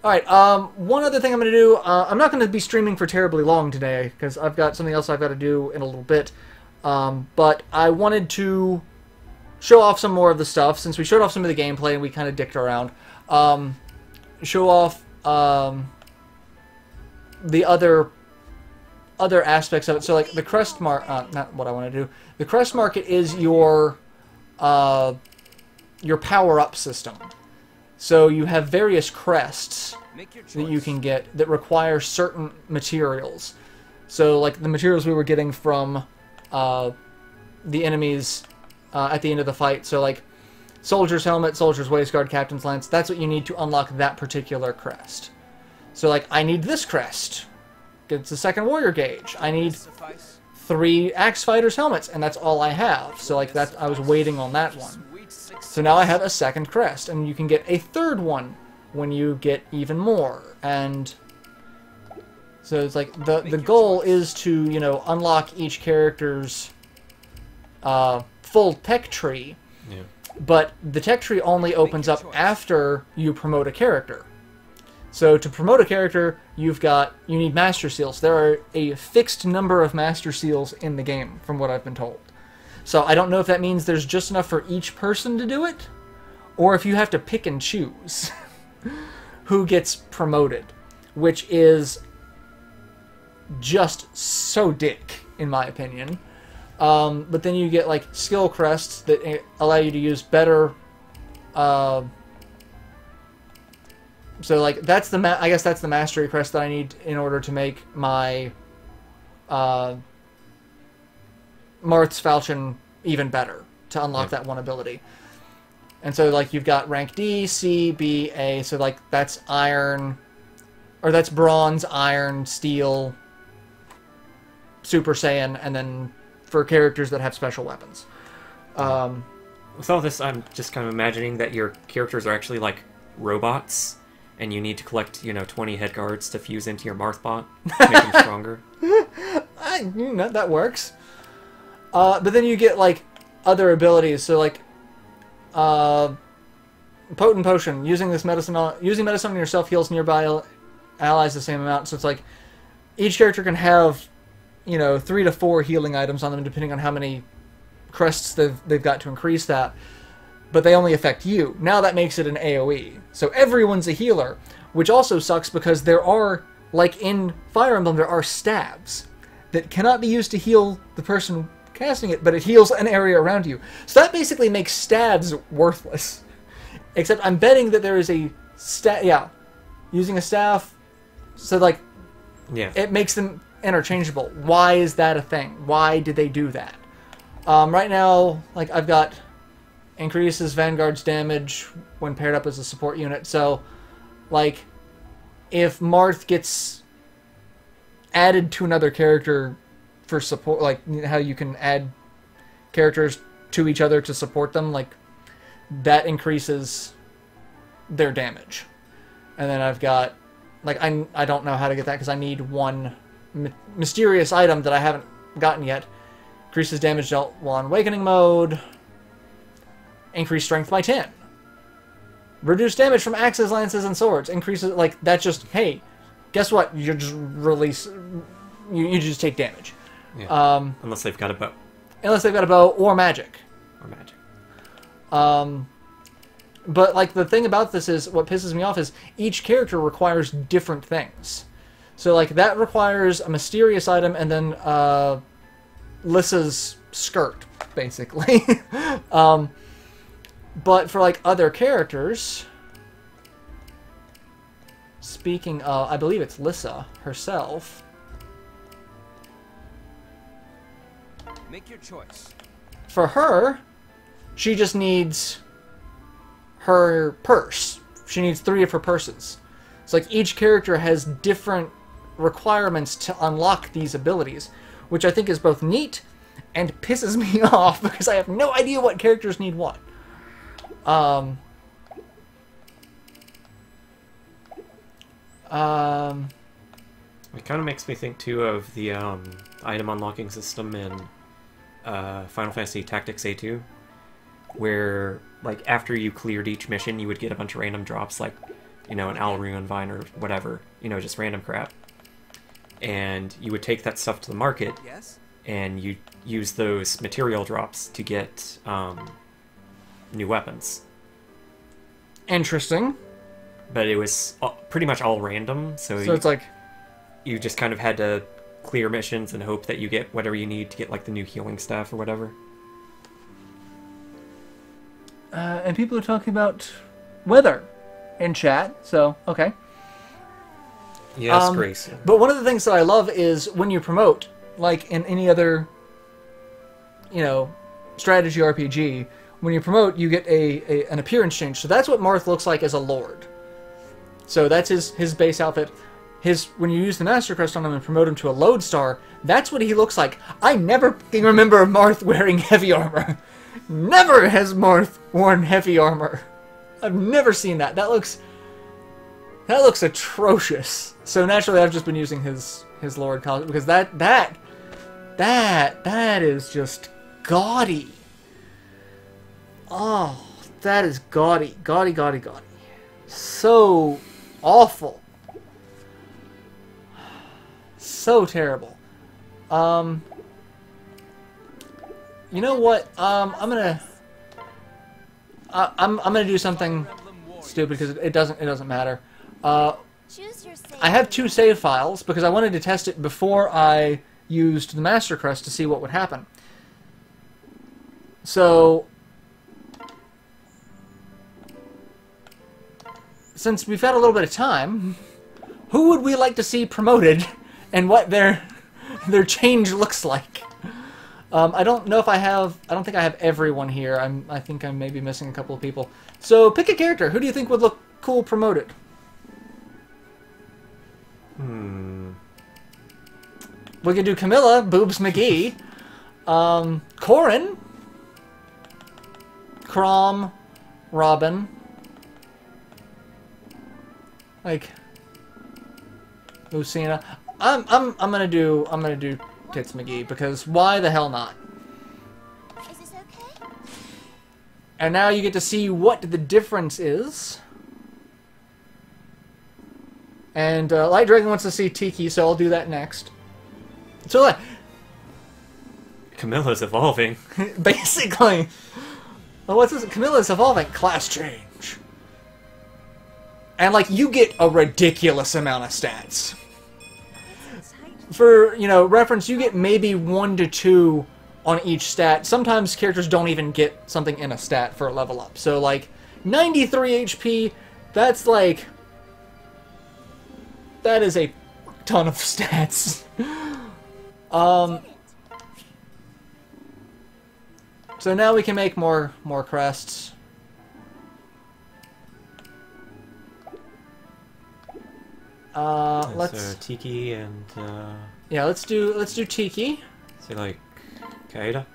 Alright, one other thing I'm going to do, I'm not going to be streaming for terribly long today, because I've got something else I've got to do in a little bit. But I wanted to show off some more of the stuff, since we showed off some of the gameplay and we kind of dicked around. Show off the other aspects of it. So like the crest not what I want to do. The crest market is your power-up system. So you have various crests that you can get that require certain materials. So like the materials we were getting from the enemies at the end of the fight. So like soldier's helmet, soldier's waistguard, captain's lance. That's what you need to unlock that particular crest. So like I need this crest. It's the second warrior gauge. I need 3 axe fighters helmets, and that's all I have. So like that, I was waiting on that one. So now I have a second crest, and you can get a third one when you get even more. And so it's like the goal is to, you know, unlock each character's full tech tree. Yeah. But the tech tree only opens up after you promote a character. So to promote a character, you need Master Seals. There are a fixed number of Master Seals in the game, from what I've been told. So I don't know if that means there's just enough for each person to do it, or if you have to pick and choose who gets promoted, which is just so dick, in my opinion. But then you get like skill crests that allow you to use better. So like that's I guess that's the mastery crest that I need in order to make my Marth's Falchion even better, to unlock that one ability. And so like you've got rank D, C, B, A. So like that's iron, or that's bronze, iron, steel, Super Saiyan, and then for characters that have special weapons. With all this, I'm just kind of imagining that your characters are actually like robots, and you need to collect, you know, 20 head guards to fuse into your Marthbot, make them stronger. You know, that works. But then you get like other abilities. So like Potent Potion. Using medicine on yourself heals nearby allies the same amount. So it's like each character can have, you know, 3 to 4 healing items on them, depending on how many crests they've got to increase that. But they only affect you. Now that makes it an AoE. So everyone's a healer, which also sucks because there are, like in Fire Emblem, there are stabs that cannot be used to heal the person casting it, but it heals an area around you. So that basically makes stabs worthless. Except I'm betting that there is a using a staff, so like, it makes them interchangeable. Why is that a thing? Why did they do that? Right now, like, I've got increases Vanguard's damage when paired up as a support unit. So, like, if Marth gets added to another character for support, like how you can add characters to each other to support them, like, that increases their damage. And then I've got, like, I don't know how to get that because I need one mysterious item that I haven't gotten yet. Increases damage dealt while in awakening mode. Increase strength by 10. Reduce damage from axes, lances, and swords. Increases, like, that's just, hey, guess what? You just release, you just take damage. Yeah. Unless they've got a bow. Unless they've got a bow or magic. Or magic. But, like, the thing about this is, what pisses me off is each character requires different things. So, like, that requires a mysterious item and then Lissa's skirt, basically. But for, like, other characters, speaking of, I believe it's Lissa herself. Make your choice. For her, she just needs her purse. She needs 3 of her purses. It's like each character has different requirements to unlock these abilities, which I think is both neat and pisses me off because I have no idea what characters need what. It kind of makes me think too of the item unlocking system in Final Fantasy Tactics A2, where, like, after you cleared each mission, you would get a bunch of random drops, like, you know, an Owl Ruin Vine or whatever, you know, just random crap. And you would take that stuff to the market, and you use those material drops to get new weapons. Interesting. But it was pretty much all random, so it's like you just kind of had to clear missions and hope that you get whatever you need to get, like, the new healing staff or whatever. And people are talking about weather in chat, so okay. Yes, Grace. But one of the things that I love is when you promote, like in any other, you know, strategy RPG, when you promote, you get an appearance change. So that's what Marth looks like as a lord. So that's his base outfit. When you use the Master Crest on him and promote him to a Lodestar, that's what he looks like. I never can remember Marth wearing heavy armor. Never has Marth worn heavy armor. I've never seen that. That looks atrocious. So naturally, I've just been using his Lord costume because that is just gaudy. Oh, that is gaudy, gaudy, gaudy, gaudy. So awful. So terrible. You know what? I'm gonna do something stupid because it doesn't matter. I have 2 save files because I wanted to test it before I used the Master Crest to see what would happen. So, since we've had a little bit of time, who would we like to see promoted and what their change looks like? I don't know if I don't think I have everyone here. I think I'm maybe missing a couple of people. So pick a character. Who do you think would look cool promoted? We could do Camilla, Boobs McGee, Corrin, Crom, Robin. Like Lucina. I'm gonna do Tits McGee because why the hell not? Is this okay? And now you get to see what the difference is. And Light Dragon wants to see Tiki, so I'll do that next. So Camilla's evolving. basically, well, what's this? Camilla's evolving. Class change. And like you get a ridiculous amount of stats. For, reference, you get maybe 1 to 2 on each stat. Sometimes characters don't even get something in a stat for a level up. So, like, 93 HP, that's like... That is a ton of stats. So now we can make more crests. Let's Tiki and yeah, let's do Tiki. say like Kaida.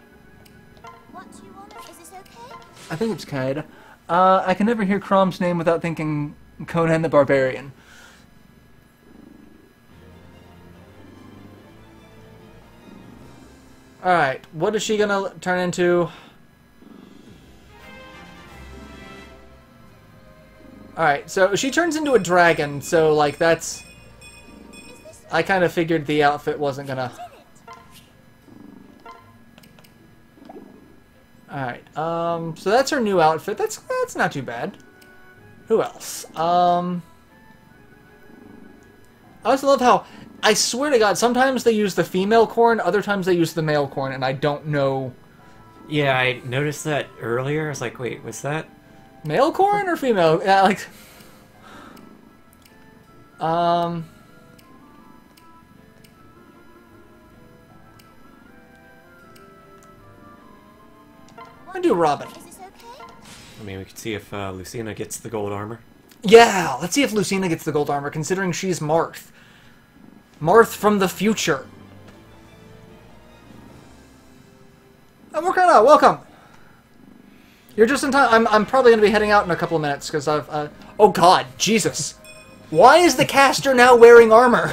What do you want? Is this okay? I think it's Kaida. I can never hear Crom's name without thinking Conan the Barbarian. Alright, what is she gonna turn into? Alright, so she turns into a dragon, so, like, that's... I kind of figured the outfit wasn't gonna... Alright, so that's her new outfit. That's not too bad. Who else? I also love how... I swear to God, sometimes they use the female corn, other times they use the male corn, and I don't know... Yeah, I noticed that earlier. I was like, wait, was that... Male corn or female? Yeah, like... I do Robin. Is this okay? I mean, we could see if Lucina gets the gold armor. Yeah, let's see if Lucina gets the gold armor, considering she's Marth. Marth from the future. And we're kinda welcome. You're just in time. I'm probably going to be heading out in a couple of minutes because I've... oh God, Jesus. Why is the caster now wearing armor?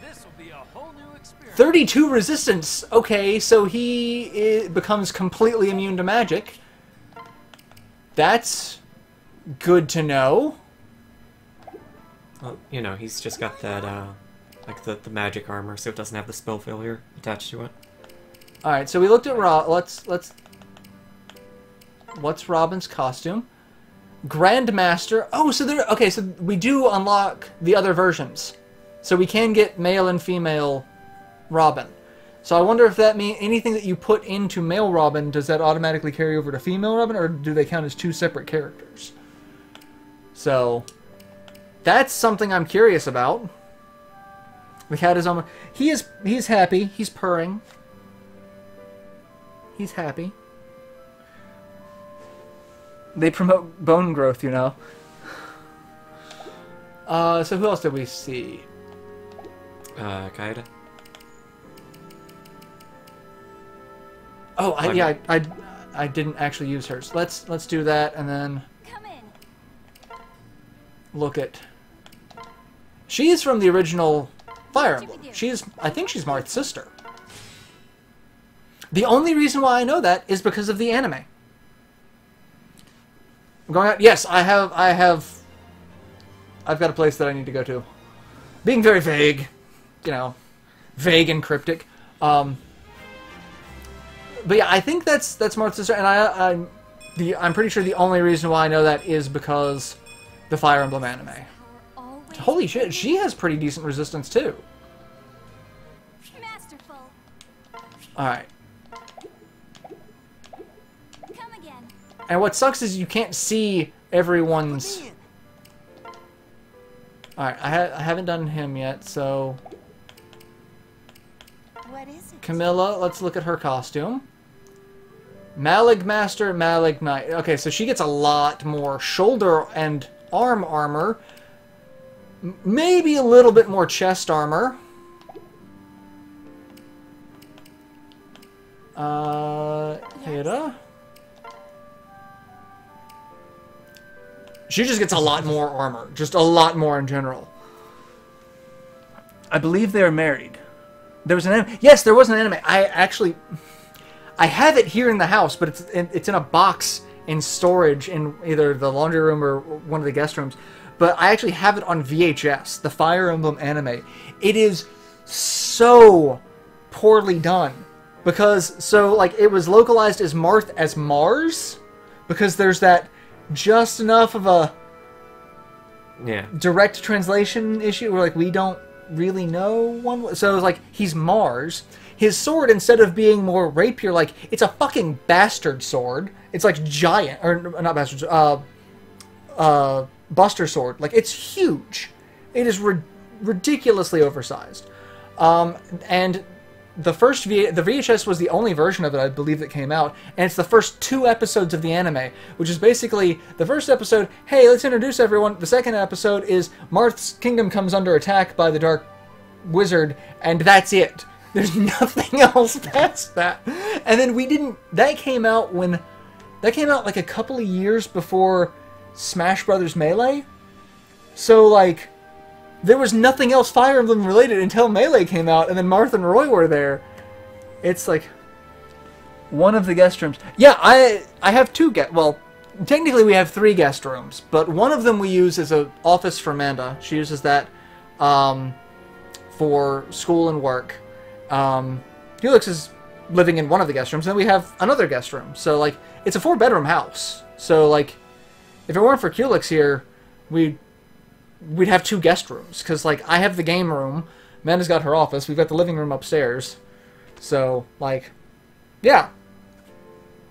This will be a whole new experience. 32 resistance. Okay, so he becomes completely immune to magic. That's good to know. Well, you know, he's just got that, like the magic armor, so it doesn't have the spell failure attached to it. Alright, so we looked at let's... What's Robin's costume? Grandmaster. Oh, so there... Okay, so we do unlock the other versions. So we can get male and female Robin. So I wonder if that means anything that you put into male Robin, does that automatically carry over to female Robin, or do they count as 2 separate characters? So... That's something I'm curious about. The cat is on... He's happy. He's purring. He's happy. They promote bone growth, you know. So who else did we see? Kaida. Oh, I didn't actually use hers. Let's do that and then Come in. look at. She is from the original Fire Emblem. I think she's Marth's sister. The only reason why I know that is because of the anime. I'm going out. Yes, I've got a place that I need to go to. Being very vague, you know, vague and cryptic. But yeah, I think that's Marth's sister, and I'm pretty sure the only reason why I know that is because the Fire Emblem anime. Holy shit, she has pretty decent resistance too. Masterful. All right. Come again. And what sucks is you can't see everyone's. All right, I haven't done him yet, so. What is it? Camilla, let's look at her costume. Malig Master, Malig Knight. Okay, so she gets a lot more shoulder and arm armor. Maybe a little bit more chest armor. Heda. She just gets a lot more armor. Just a lot more in general. I believe they're married. There was an anime. Yes, there was an anime. I have it here in the house, but it's in a box in storage in either the laundry room or one of the guest rooms. But I actually have it on VHS, the Fire Emblem anime. It is so poorly done. Because, so, like, it was localized as Marth as Mars. Because there's that just enough of a direct translation issue where, like, we don't really know one. So, it's like, he's Mars. His sword, instead of being more rapier-like, it's a fucking bastard sword. It's, like, giant. Or, not bastard, Buster sword. Like, it's huge. It is ridiculously oversized. And the VHS was the only version of it, I believe, that came out. And it's the first 2 episodes of the anime, which is basically the first episode, hey, let's introduce everyone. The second episode is Marth's kingdom comes under attack by the Dark Wizard, and that's it. There's nothing else past that. And then that came out like a couple of years before Smash Brothers Melee. So, like, there was nothing else Fire Emblem related until Melee came out, and then Marth and Roy were there. It's like one of the guest rooms. Yeah, I have 2 well, technically we have 3 guest rooms, but one of them we use as an office for Amanda. She uses that for school and work. Helix is living in one of the guest rooms, and then we have another guest room. So, like, it's a 4-bedroom house. So, like, if it weren't for Helix here, we'd have 2 guest rooms. Because, like, I have the game room, Amanda's got her office, we've got the living room upstairs. So, like, yeah.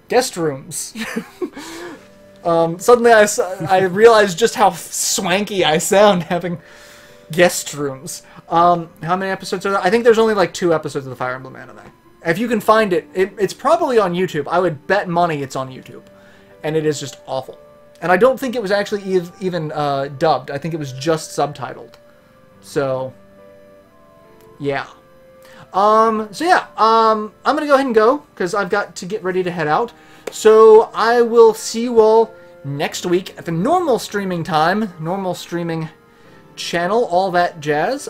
Guest rooms. Suddenly I realized just how swanky I sound having guest rooms. How many episodes are there? I think there's only like 2 episodes of the Fire Emblem anime. If you can find it, it's probably on YouTube. I would bet money it's on YouTube. And it is just awful. And I don't think it was actually even dubbed. I think it was just subtitled. So, yeah. I'm going to go ahead and go, because I've got to get ready to head out. So, I will see you all next week at the normal streaming time, normal streaming channel, all that jazz.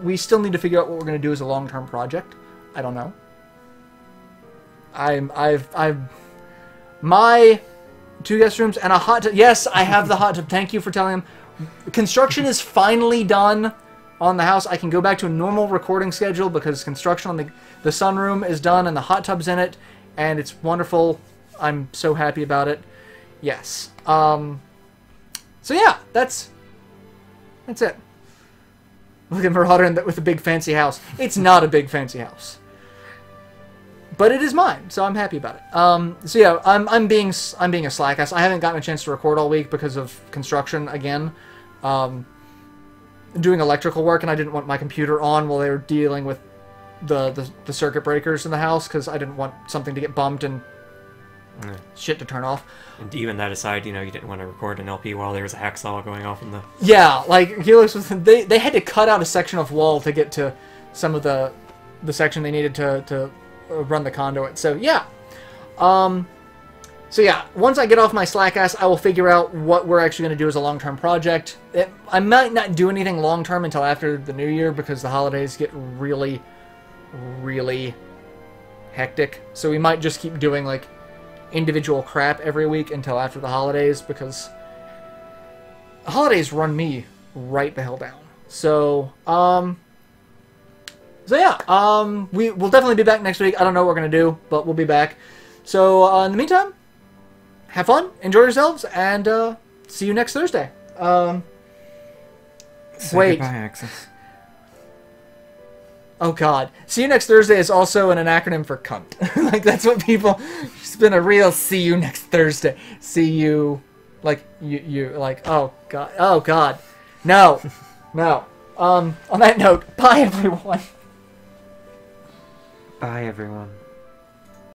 We still need to figure out what we're going to do as a long-term project. I don't know. My 2 guest rooms and a hot tub. Yes, I have the hot tub. Thank you for telling him. Construction is finally done on the house. I can go back to a normal recording schedule because construction on the sunroom is done and the hot tub's in it, and it's wonderful. I'm so happy about it. Yes. So yeah, that's it. Look at Marauder with a big fancy house. It's not a big fancy house, but it is mine, so I'm happy about it. So yeah, I'm being a slack ass. I haven't gotten a chance to record all week because of construction again. Doing electrical work, and I didn't want my computer on while they were dealing with the circuit breakers in the house because I didn't want something to get bumped and shit to turn off. And even that aside, you didn't want to record an LP while there was a hacksaw going off in the... Yeah, like, Helix was... They had to cut out a section of wall to get to some of the section they needed to run the conduit. So, yeah. So yeah, once I get off my slack ass, I will figure out what we're actually going to do as a long-term project. I might not do anything long-term until after the new year because the holidays get really, really hectic. So we might just keep doing, like, individual crap every week until after the holidays because the holidays run me right the hell down. So, we will definitely be back next week. I don't know what we're going to do, but we'll be back. So, in the meantime, have fun, enjoy yourselves, and see you next Thursday. Say goodbye, Axis. Oh God. See you next Thursday is also an acronym for cunt. Like, that's what people... It's been a real see you next Thursday. See you... Like, you like, oh God. Oh God. No. No. On that note, bye everyone. Bye, everyone.